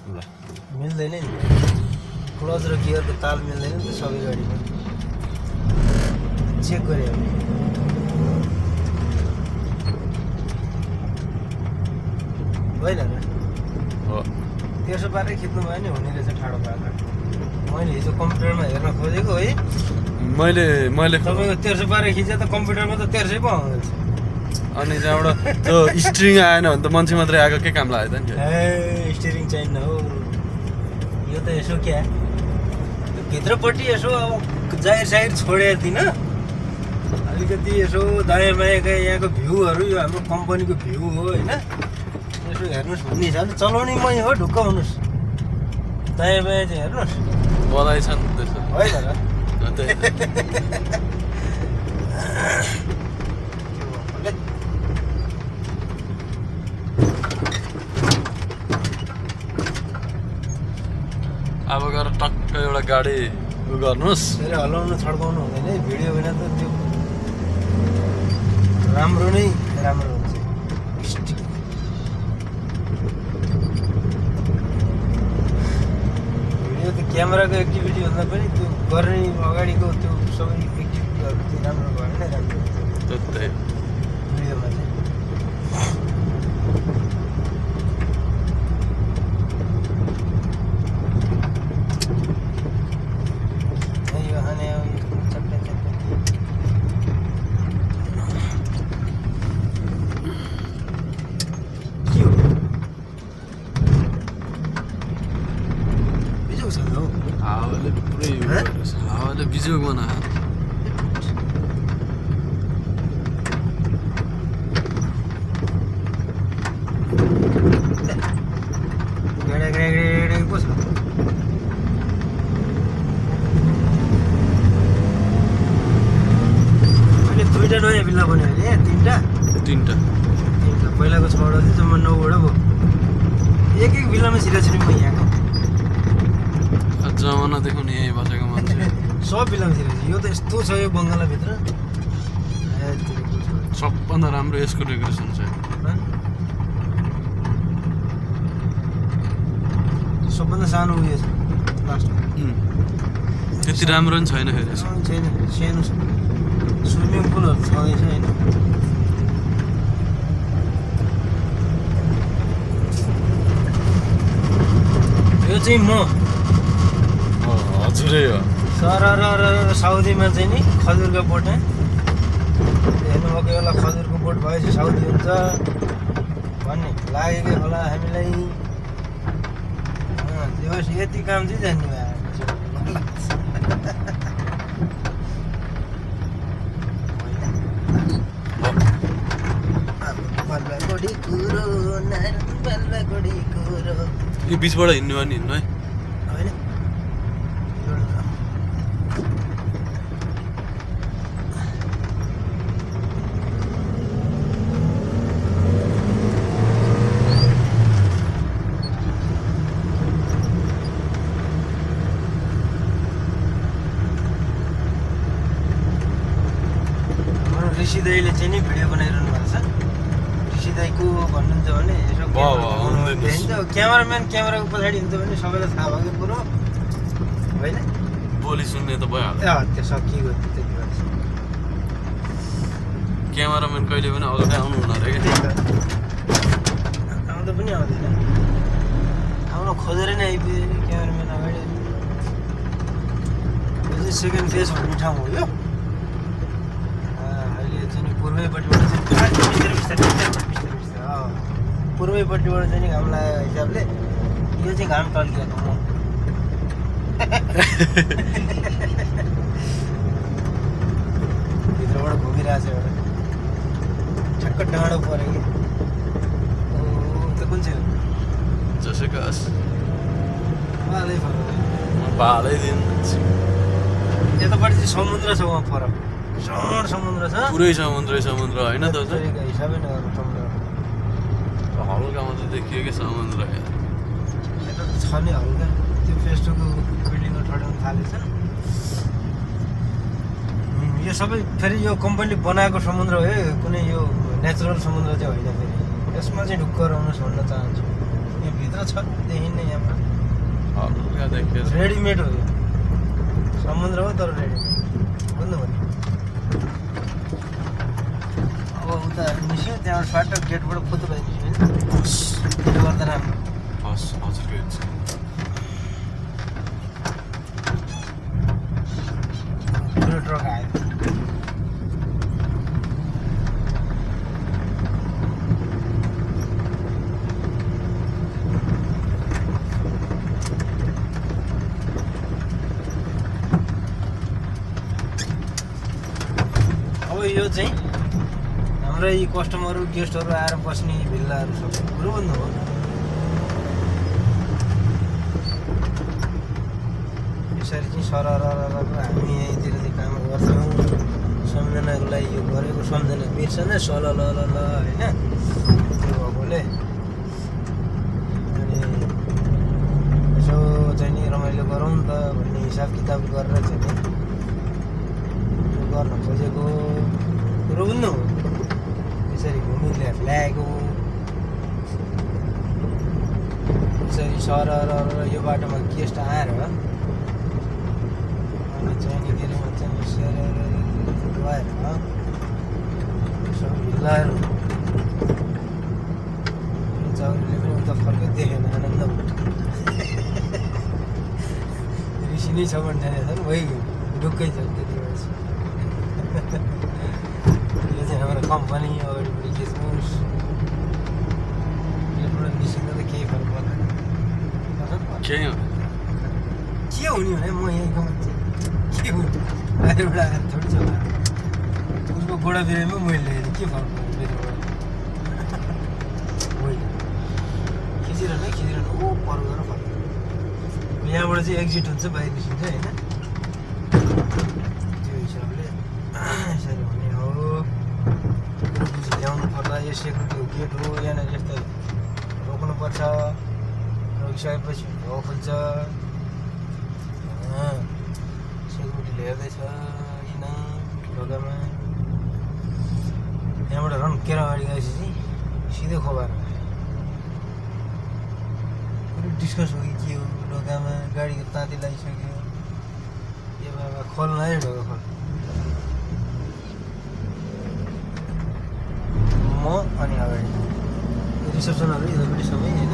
ल मिल्दैन नि क्लच र गियरको ताल मिल्दैन नि त सबै गाडीमा चेक गरे होइन र हो 1312 खिच्नु भयो नि हुने रहेछ ठाडो पारेर मैले हिजो कम्प्युटरमा हेर्न खोजेको है मैले तपाईँको 1312 खिचे त कम्प्युटरमा त 1300 पो आउँदैछ अनि त्यहाँबाट त्यो स्ट्रिङ आएन भने त मान्छे मात्रै आएको के काम लाग्यो त नि ए स्टियरिङ चाहिन्न हो यो त यसो क्या भित्रपट्टि यसो अब जाहिर साहिर छोडेर दिन अलिकति यसो दायाँ बायाँका यहाँको भ्यूहरू यो हाम्रो कम्पनीको भ्यू हो होइन यसो हेर्नुहोस् भन्ने हिसाबले चलाउने मै हो ढुक्क हुनुहोस् दायाँ बायाँ चाहिँ हेर्नुहोस् बधाई छ नि त्यसो होइन र त्यही त। अब गएर टक्क एउटा गाडी उ गर्नुहोस् फेरि हल्लाउनु छड्काउनु हुँदैन है भिडियो बिना त त्यो राम्रो नै राम्रो हुन्छ स्टिक भिडियो त क्यामेराको एक्टिभिटी भन्दा पनि त्यो गर्ने अगाडिको त्यो सबै एक्टिभिटीहरू चाहिँ राम्रो भयो भने राम्रो हुन्छ त्यही भिडियोमा चाहिँ यो हाने यो चट्टै चट्टै के हो बिजोग छ हौ हावाले पुरै हावाले बिजोग बनायो गेडा गेडा गेडा पो छ अहिले दुईवटा नयाँ बिल्ला बन्यो अहिले तिनटा पहिलाको 6वटा थियो जम्मा 9वटा भयो एक बिल्लामा छिराछिरी म यहाँको जमानादेखि नि यहीँ बसेको मान्छे सब बिल्लामा छिराछिरी यो त यस्तो छ यो बङ्गालाभित्र सबभन्दा राम्रो यसको डेकोरेसन छ सबभन्दा सानो उयो छ लास्टमा त्यति राम्रो नि छैन फेरि यसको छैन सानो छ स्विमिङ पुलहरू छँदैछ होइन यो चाहिँ म हजुरै हो सर र साउदीमा चाहिँ नि खजुरको बोट हेर्नुभएको बेला खजुरको बोट भएपछि साउदी हुन्छ भन्ने लागेकै होला हामीलाई दिवस यति काम चाहिँ जान्नु भयो बल्लगोडी कुरो बल्लगोडी कुरो यो बिचबाट हिँड्नु भयो नि हिँड्नु है होइन ऋषि दाईले चाहिँ नि भिडियो बनाइरहनु भएको छ ऋषि दाई को भन्नुहुन्छ भने यसो देखिन्छ क्यामेराम्यान क्यामेराको पछाडि हुन्छ भने सबैलाई थाहा भएको कुरो होइन बोली सुन्ने त भइहाल्यो त्यो सकिएको त्यति बेला क्यामेराम्यान कहिले पनि अगाडि आउनु हुन अरे क्या आउँदा पनि आउँदैन आउन खोजेर नै आइपुग्यो क्यामेराम्यान अगाडि यो चाहिँ सेकेन्ड फेज भन्ने ठाउँ हो यो अहिले चाहिँ पूर्वैपट्टिबाट चाहिँ पूर्वैपट्टिबाट चाहिँ नि घाम लागेको हिसाबले यो चाहिँ घाम टल्किएको म भित्रबाट घुमिरहेको छ एउटा ठ्याक्क डाँडो पऱ्यो कि त्यो कुन चाहिँ हो जसैको आस अलि फरक पालै दिन यतापट्टि चाहिँ समुद्र छ उहाँ फरक समुद्र छ पुरै समुद्रै समुद्र होइन त तरिका हिसाबै नगर्नु समुद्र हल्का मात्रै देखियो कि समुद्र यता त छ नि हल्का त्यो फेस्टोको बिल्डिङहरू ठडाउनु थालेछ यो सबै फेरि यो कम्पनीले बनाएको समुद्र हो कुनै यो नेचुरल समुद्र चाहिँ होइन फेरि यसमा चाहिँ ढुक्क रहनुहोस् भन्न चाहन्छु यो भित्र छ देखिन्न यहाँबाट हल्का देखिएछ रेडिमेड हो यो समुद्र हो तर रेडिमेड बुझ्नु भने अब उता निस्क्यो त्यहाँबाट स्वाट गेटबाट फुत्तु भयो निस्क्यो त्यसले गर्दा राम्रो हस् हजुर के हुन्छ ठुलो ट्रक आयो अब यो चाहिँ हाम्रै कस्टमरहरू गेस्टहरू आएर बस्ने भिल्लाहरू सबै कुरो भन्नु हो यसरी चाहिँ सरर हामी यहीँतिर चाहिँ काम गर्छौँ सम्झनाको लागि यो गरेको सम्झना बिर्सन सल ल होइन त्यो भएकोले अनि यसो चाहिँ नि रमाइलो गरौँ नि त भन्ने हिसाब किताब गरेर चाहिँ नि गर्न खोजेको कुरो बुझ्नु यसरी घुमि ल्याएको यसरी सरर यो बाटोमा गेस्ट आएर अनि चाहिँ नि के अरे भन्छ सरर गएर यसो भिल्लाहरू चौरीले पनि उता फर्कै देखेन आनन्द ऋषि नै छ भन्ने छन् भइगयो ढुक्कै छ त्यति बेला यो चाहिँ हाम्रो कम्पनी अगाडिपट्टि खिच्नुहोस् योबाट निस्किँदा त केही फरक पर्दैन केही हो के हुने भने म यहीँको मान्छे के हुने बाहिरबाट आएर थोरै छ उसको गोडा बिरामीमा मैले ल्याएर के फरक पर्यो मेरोबाट मैले खिचिरहनु ऊ पर गएर फर्क यहाँबाट चाहिँ एक्जिट हुन्छ बाहिर निस्किन्छ होइन त्यो हिसाबले यसरी हुने हो ल्याउनु पर्ला यो सेक्युरिटीको गेट हो यहाँनिर यस्तो रोक्नुपर्छ रोकिसकेपछि हो खुल्छ सेक्युरिटीले हेर्दैछ किन ढोकामा यहाँबाट रन केराबारी गएपछि चाहिँ सिधै खोबार डिस्कस हो कि के हो ढोकामा गाडीको ताती लगाइसक्यो ए बाबा खोल्न है ढोका खोल म अनि अगाडि रिसेप्सनहरू यतापट्टि सबै होइन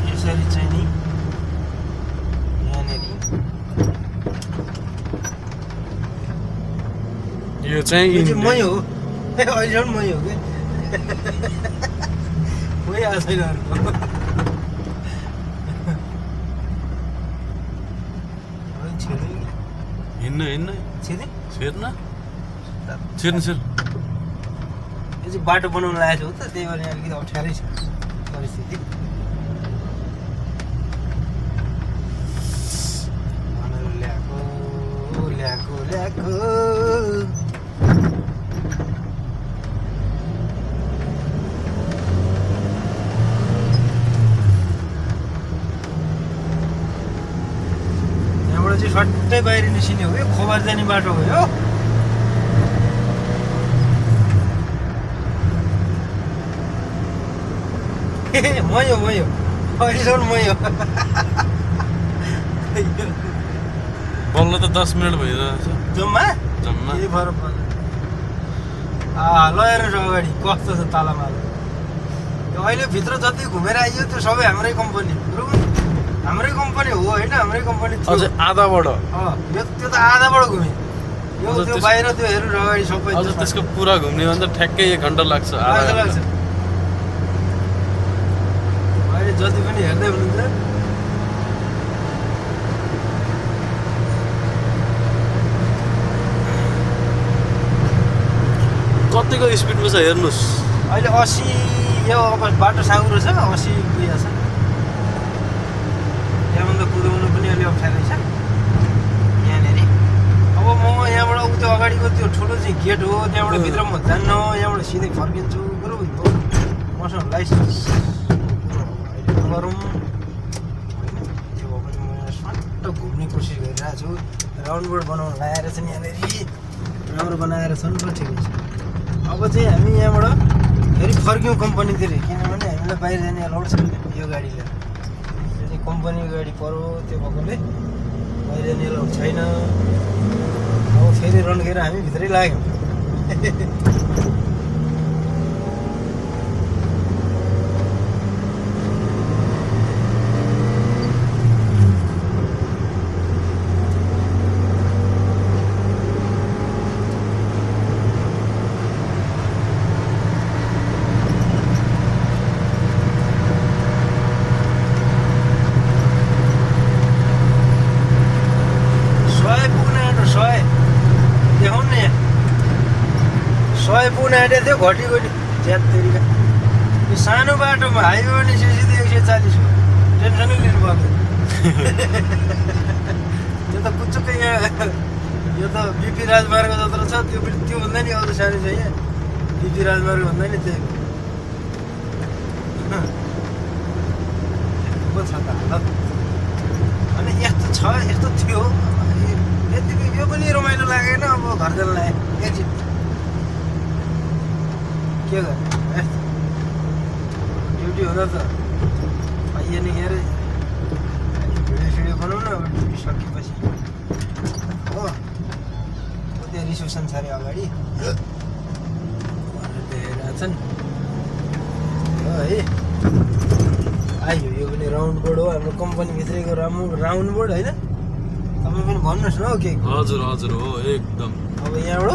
यसरी चाहिँ नि यहाँनिर यो चाहिँ मै हो अहिलेसम्म मै हो कि कोही आएको छैन अर्को हिँड्नु छिर्ने छिर्न छिर्नु छिर् यो चाहिँ बाटो बनाउनु लागेको छ त त्यही भएर अलिकति अप्ठ्यारै छ परिस्थिति भनेर ल्याएको यहाँबाट चाहिँ सट्टै बाहिर निस्किने हो कि खोबार जाने बाटो हो यो मै हो अहिलेसम्म मै हो बल्ल त 10 मिनट भइरहेछ जम्मा जम्मा केही फरक पर्दैन ल हेर्नुहोस् अगाडि कस्तो छ तालामाला यो अहिले भित्र जति घुमेर आइयो त्यो सबै हाम्रै कम्पनी हाम्रै कम्पनी हो होइन हाम्रै कम्पनी अझै आधाबाट यो त्यो त आधाबाट घुमेँ यो त्यो बाहिर त्यो हेर्नु अगाडि सबै अझ त्यसको पुरा घुम्ने भने त ठ्याक्कै 1 घन्टा लाग्छ लाग्छ अहिले जति पनि हेर्दै हुनुहुन्छ कतिको स्पिडमा छ हेर्नुहोस् अहिले 80 यो अब बाटो साँगुरो छ 80 पुगेको छ त्यहाँभन्दा कुदाउनु पनि अलि अप्ठ्यारो छ यहाँनिर अब अब म यहाँबाट उ त्यो अगाडिको त्यो ठुलो चाहिँ गेट हो त्यहाँबाट भित्र म जान्न यहाँबाट सिधै फर्किन्छु बरु मसँग लाइसेन्स गरौँ त्यो भए पनि म यहाँ सट्ट घुम्ने कोसिस गरिरहेको छु राउन्ड बोर्ड बनाउन लगाएर चाहिँ यहाँनिर राम्रो बनाएर छन् र ठिकै छ अब चाहिँ हामी यहाँबाट फेरि फर्क्यौँ कम्पनीतिर किनभने हामीलाई बाहिर जाने अलाउड छैन यो गाडीले यो चाहिँ कम्पनीको गाडी पऱ्यो त्यो भएकोले बाहिर जाने अलाउड छैन अब फेरि रन्केर हामी भित्रै लाग्यौँ सय पुग्न आँटेको थियो घटीको नि ज्यात्तरीका यो सानो बाटोमा हाइवे पनि सिधै 140 हो टेन्सनै लिनु पर्दैन त्यो त कुचुक्कै यहाँ यो त बिपी राजमार्ग जत्रो छ त्योभन्दा नि अरू सानो छ यहाँ बिपी राजमार्ग भन्दा नि त्यही पो छ त हालत अनि यस्तो छ यस्तो थियो यति यो पनि रमाइलो लागेन अब घर जान लाग्यो एकछिन के गर्ने ड्युटी हुँदा त पाइएन के अरे भिडियो सिडियो बनाउन अब ड्युटी सकेपछि हो त्यहाँ रिसेप्सन छ अरे अगाडि देखेर छन् है आयो यो पनि राउन्ड बोर्ड हो हाम्रो कम्पनीभित्रैको राउन्ड बोर्ड होइन तपाईँ पनि भन्नुहोस् न हौ के हजुर हजुर हो एकदम अब यहाँबाट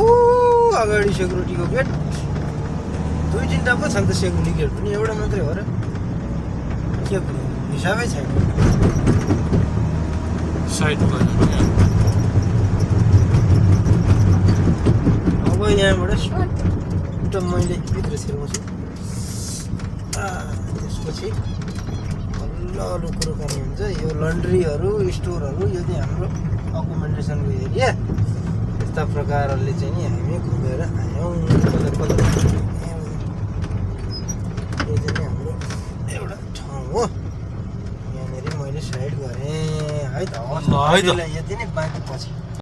अगाडि सेक्युरिटीको गेट 2-3टा पो छन् त सेक्युरिटी गेट पनि एउटा मात्रै हो र के हिसाबै छैन साइड अब यहाँबाट सट्ट मैले भित्र छिराउँछु त्यसपछि बल्ल अरू कुरो गर्ने हुन्छ यो लन्ड्रीहरू स्टोरहरू यो चाहिँ हाम्रो अकोमोडेसनको एरिया यस्ता प्रकारले चाहिँ नि हामी घुमेर आयौँ हाम्रो एउटा ठाउँ हो यहाँनिर मैले साइड गरेँ है त यति नै बाँकी पछि